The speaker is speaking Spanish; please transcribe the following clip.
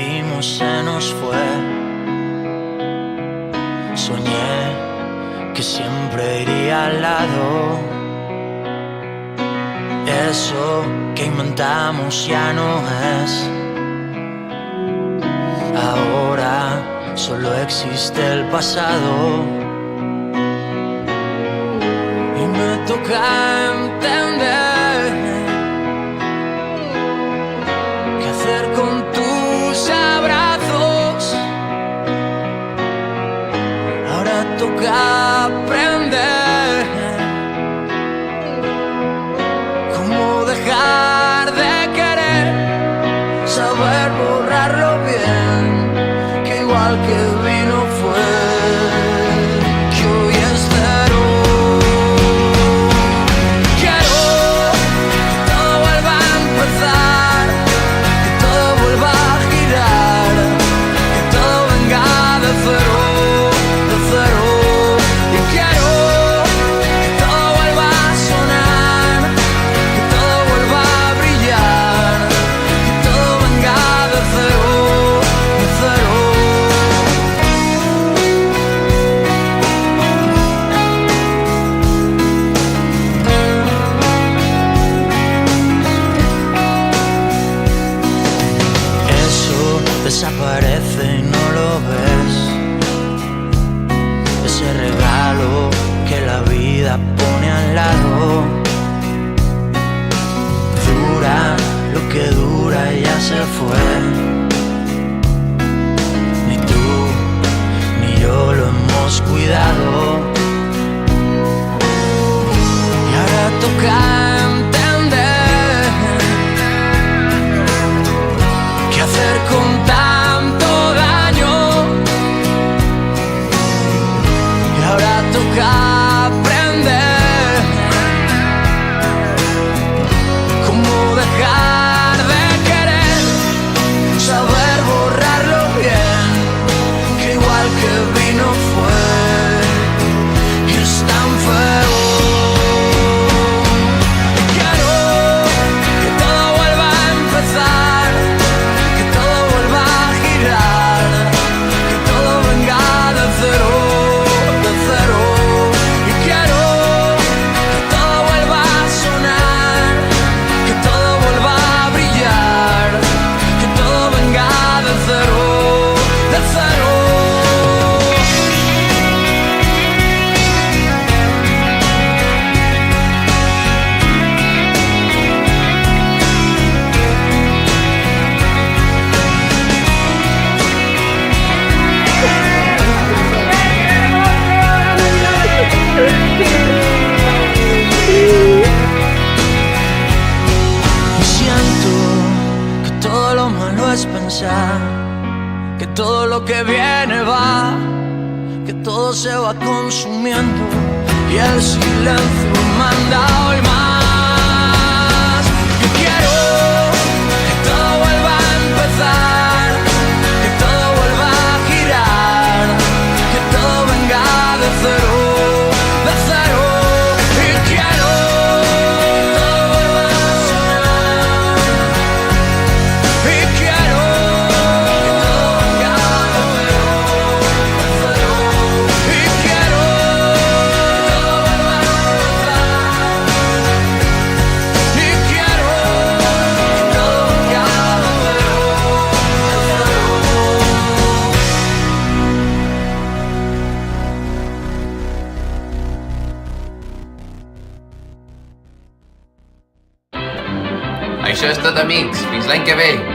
dimos se nos fue. Soñé que siempre iría al lado. Eso que inventamos ya no es. Ahora solo existe el pasado. Y me toca entender qué hacer con tus abrazos. Ahora toca aprender cómo dejar de querer, saber borrarlo bien, que igual que vino fue. Que hoy es cero. Quiero que todo vuelva a empezar, que todo vuelva a girar, que todo venga de cero, de cero. Y quiero que todo vuelva a sonar, que todo vuelva a brillar, que todo venga de cero, de cero. Eso desaparece y no lo ves. Ese regalo que la vida pone al lado. Dura lo que dura y ya se fue. Ni tú ni yo lo hemos cuidado. Y ahora toca entender qué hacer con tanto daño. Y ahora toca aprender cómo dejar de querer, saber borrarlo bien, que igual que vino fue. Y es tan feo. Quiero que todo vuelva a empezar, que todo vuelva a girar, que todo venga de cero, de cero. Y quiero que todo vuelva a sonar, que todo vuelva a brillar, que todo venga de cero, de cero. Y siento que todo lo malo es pensar que todo lo que viene va, que todo se va consumiendo y el silencio manda hoy más. Yo quiero que todo vuelva a empezar, que todo vuelva a girar, que todo venga de cero, de cero. Y quiero que todo vuelva a sonar, y quiero que todo venga de cero, de cero. Y quiero que todo vuelva a empezar, y quiero que todo venga de cero, de cero. Això és tot, amics. Fins l'any que ve.